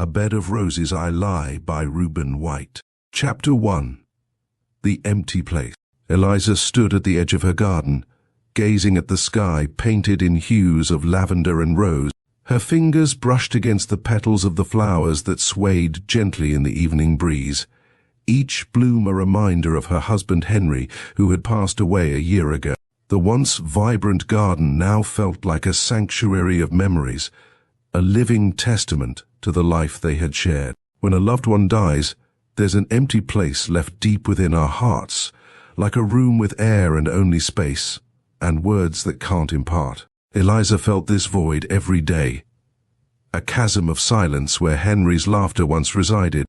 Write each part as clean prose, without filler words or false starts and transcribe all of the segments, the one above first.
A Bed of Roses I Lie by Reuben White. Chapter 1. The Empty Place. Eliza stood at the edge of her garden, gazing at the sky painted in hues of lavender and rose. Her fingers brushed against the petals of the flowers that swayed gently in the evening breeze, each bloom a reminder of her husband Henry, who had passed away a year ago. The once vibrant garden now felt like a sanctuary of memories, a living testament to the life they had shared. When a loved one dies, there's an empty place left deep within our hearts, like a room with air and only space, and words that can't impart. Eliza felt this void every day, a chasm of silence where Henry's laughter once resided.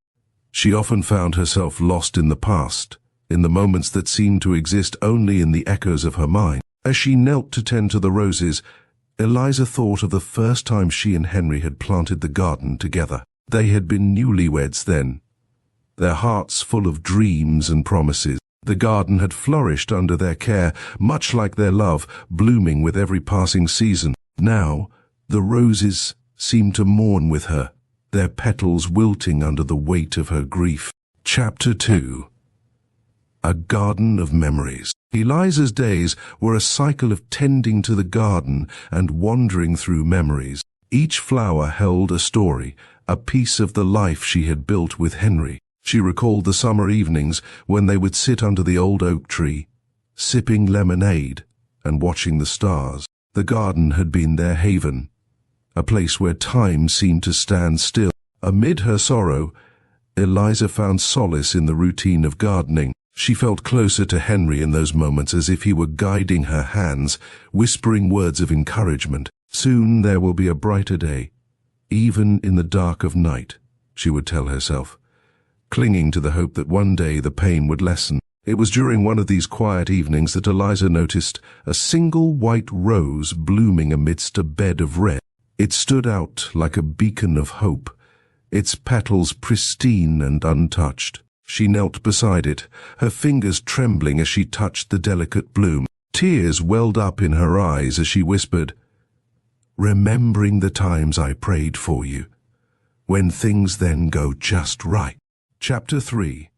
She often found herself lost in the past, in the moments that seemed to exist only in the echoes of her mind. As she knelt to tend to the roses, Eliza thought of the first time she and Henry had planted the garden together. They had been newlyweds then, their hearts full of dreams and promises. The garden had flourished under their care, much like their love, blooming with every passing season. Now, the roses seemed to mourn with her, their petals wilting under the weight of her grief. Chapter 2. A Garden of Memories. Eliza's days were a cycle of tending to the garden and wandering through memories. Each flower held a story, a piece of the life she had built with Henry. She recalled the summer evenings when they would sit under the old oak tree, sipping lemonade and watching the stars. The garden had been their haven, a place where time seemed to stand still. Amid her sorrow, Eliza found solace in the routine of gardening. She felt closer to Henry in those moments, as if he were guiding her hands, whispering words of encouragement. Soon there will be a brighter day, even in the dark of night, she would tell herself, clinging to the hope that one day the pain would lessen. It was during one of these quiet evenings that Eliza noticed a single white rose blooming amidst a bed of red. It stood out like a beacon of hope, its petals pristine and untouched. She knelt beside it, her fingers trembling as she touched the delicate bloom. Tears welled up in her eyes as she whispered, "Remembering the times I prayed for you, when things then go just right." Chapter 3.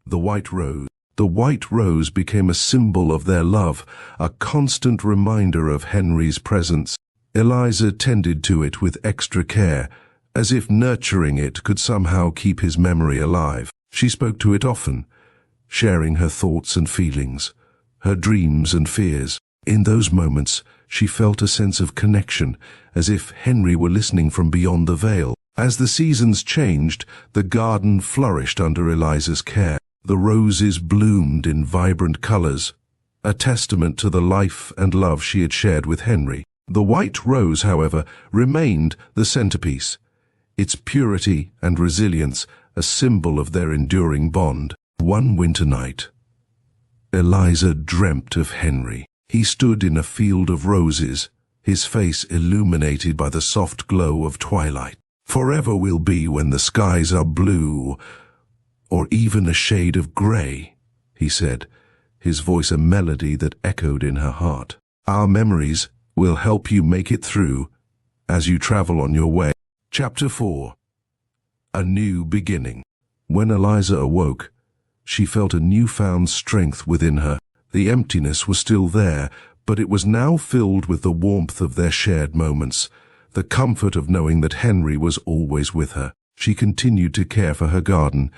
The White Rose. The white rose became a symbol of their love, a constant reminder of Henry's presence. Eliza tended to it with extra care, as if nurturing it could somehow keep his memory alive. She spoke to it often, sharing her thoughts and feelings, her dreams and fears. In those moments, she felt a sense of connection, as if Henry were listening from beyond the veil. As the seasons changed, the garden flourished under Eliza's care. The roses bloomed in vibrant colors, a testament to the life and love she had shared with Henry. The white rose, however, remained the centerpiece, its purity and resilience a symbol of their enduring bond. One winter night, Eliza dreamt of Henry. He stood in a field of roses, his face illuminated by the soft glow of twilight. "Forever we'll be when the skies are blue, or even a shade of gray," he said, his voice a melody that echoed in her heart. "Our memories will help you make it through as you travel on your way." Chapter 4. A New Beginning. When Eliza awoke, she felt a newfound strength within her. The emptiness was still there, but it was now filled with the warmth of their shared moments, the comfort of knowing that Henry was always with her. She continued to care for her garden,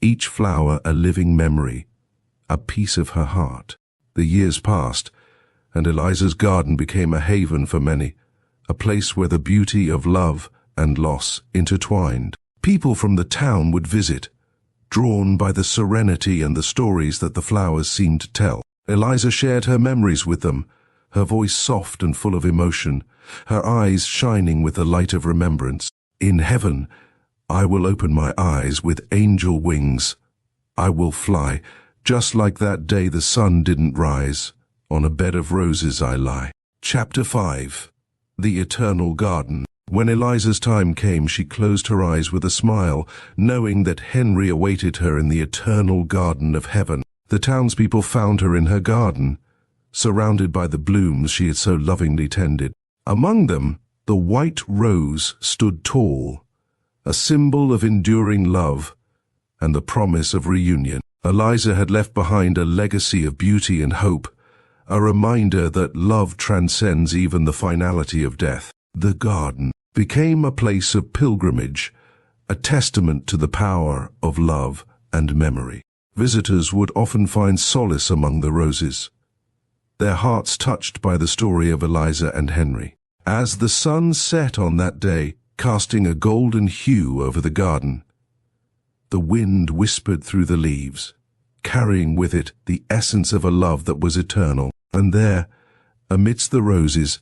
each flower a living memory, a piece of her heart. The years passed, and Eliza's garden became a haven for many, a place where the beauty of love and loss intertwined. People from the town would visit, drawn by the serenity and the stories that the flowers seemed to tell. Eliza shared her memories with them, her voice soft and full of emotion, her eyes shining with the light of remembrance. "In heaven, I will open my eyes with angel wings. I will fly, just like that day the sun didn't rise. On a bed of roses I lie." Chapter 5. The Eternal Garden. When Eliza's time came, she closed her eyes with a smile, knowing that Henry awaited her in the eternal garden of heaven. The townspeople found her in her garden, surrounded by the blooms she had so lovingly tended. Among them, the white rose stood tall, a symbol of enduring love and the promise of reunion. Eliza had left behind a legacy of beauty and hope, a reminder that love transcends even the finality of death. The garden became a place of pilgrimage, a testament to the power of love and memory. Visitors would often find solace among the roses, their hearts touched by the story of Eliza and Henry. As the sun set on that day, casting a golden hue over the garden, the wind whispered through the leaves, carrying with it the essence of a love that was eternal. And there, amidst the roses,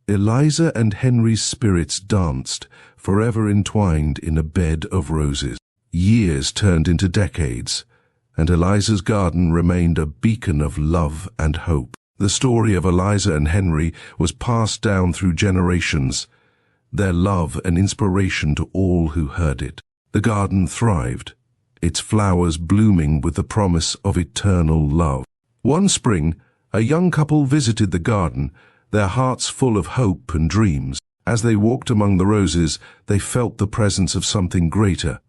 Eliza and Henry's spirits danced, forever entwined in a bed of roses. Years turned into decades, and Eliza's garden remained a beacon of love and hope. The story of Eliza and Henry was passed down through generations, their love an inspiration to all who heard it. The garden thrived, its flowers blooming with the promise of eternal love. One spring, a young couple visited the garden, their hearts full of hope and dreams. As they walked among the roses, they felt the presence of something greater,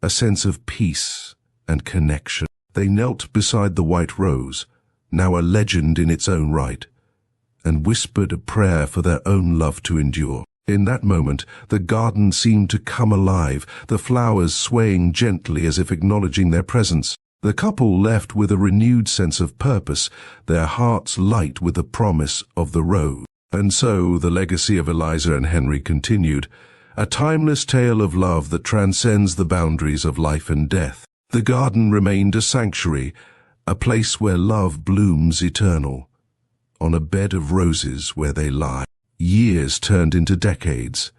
a sense of peace and connection. They knelt beside the white rose, now a legend in its own right, and whispered a prayer for their own love to endure. In that moment, the garden seemed to come alive, the flowers swaying gently as if acknowledging their presence. The couple left with a renewed sense of purpose, their hearts light with the promise of the rose. And so the legacy of Eliza and Henry continued, a timeless tale of love that transcends the boundaries of life and death. The garden remained a sanctuary, a place where love blooms eternal, on a bed of roses where they lie. Years turned into decades,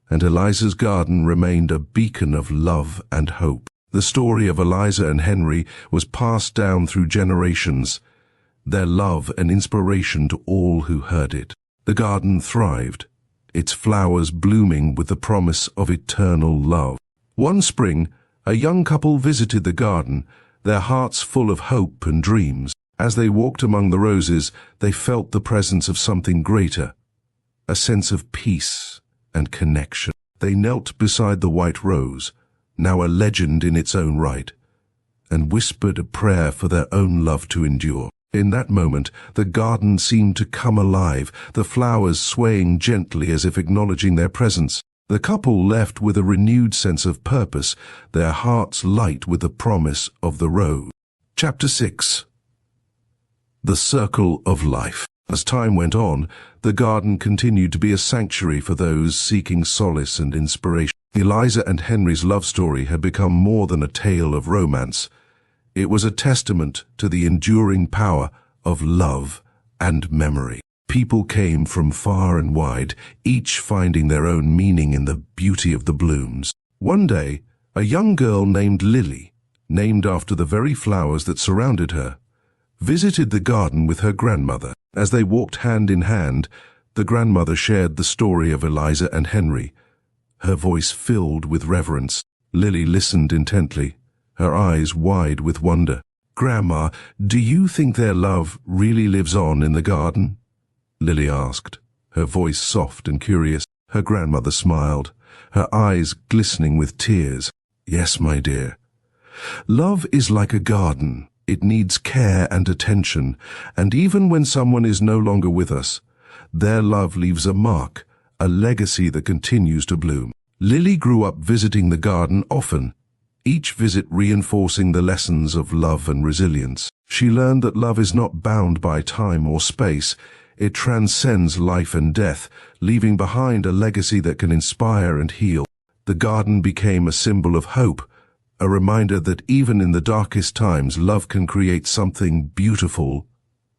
and Eliza's garden remained a beacon of love and hope. The story of Eliza and Henry was passed down through generations, their love an inspiration to all who heard it. The garden thrived, its flowers blooming with the promise of eternal love. One spring, a young couple visited the garden, their hearts full of hope and dreams. As they walked among the roses, they felt the presence of something greater, a sense of peace and connection. They knelt beside the white rose, now a legend in its own right, and whispered a prayer for their own love to endure. In that moment, the garden seemed to come alive, the flowers swaying gently as if acknowledging their presence. The couple left with a renewed sense of purpose, their hearts light with the promise of the rose. Chapter 6. The Circle of Life. As time went on, the garden continued to be a sanctuary for those seeking solace and inspiration. Eliza and Henry's love story had become more than a tale of romance. It was a testament to the enduring power of love and memory. People came from far and wide, each finding their own meaning in the beauty of the blooms. One day, a young girl named Lily, named after the very flowers that surrounded her, visited the garden with her grandmother. As they walked hand in hand, the grandmother shared the story of Eliza and Henry, her voice filled with reverence. Lily listened intently, her eyes wide with wonder. "Grandma, do you think their love really lives on in the garden?" Lily asked, her voice soft and curious. Her grandmother smiled, her eyes glistening with tears. "Yes, my dear. Love is like a garden. It needs care and attention, and even when someone is no longer with us, their love leaves a mark, a legacy that continues to bloom." Lily grew up visiting the garden often, each visit reinforcing the lessons of love and resilience. She learned that love is not bound by time or space. It transcends life and death, leaving behind a legacy that can inspire and heal. The garden became a symbol of hope, a reminder that even in the darkest times, love can create something beautiful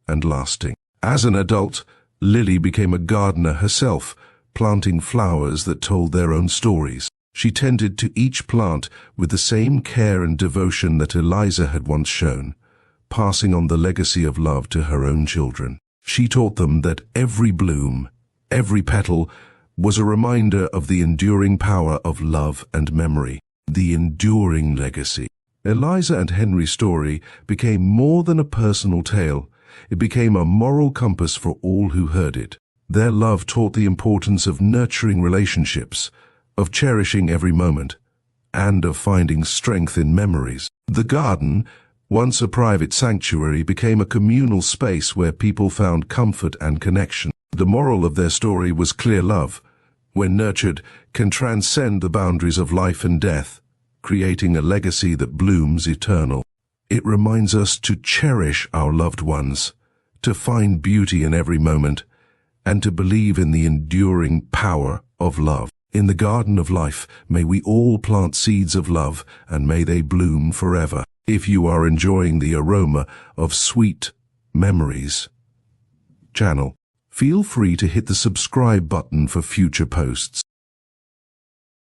and lasting. As an adult, Lily became a gardener herself, planting flowers that told their own stories. She tended to each plant with the same care and devotion that Eliza had once shown, passing on the legacy of love to her own children. She taught them that every bloom, every petal, was a reminder of the enduring power of love and memory, the enduring legacy. Eliza and Henry's story became more than a personal tale. It became a moral compass for all who heard it. Their love taught the importance of nurturing relationships, of cherishing every moment, and of finding strength in memories. The garden, once a private sanctuary, became a communal space where people found comfort and connection. The moral of their story was clear: love, when nurtured, can transcend the boundaries of life and death, creating a legacy that blooms eternal. It reminds us to cherish our loved ones, to find beauty in every moment, and to believe in the enduring power of love. In the garden of life, may we all plant seeds of love, and may they bloom forever. If you are enjoying the aroma of Sweet Memories channel, feel free to hit the subscribe button for future posts.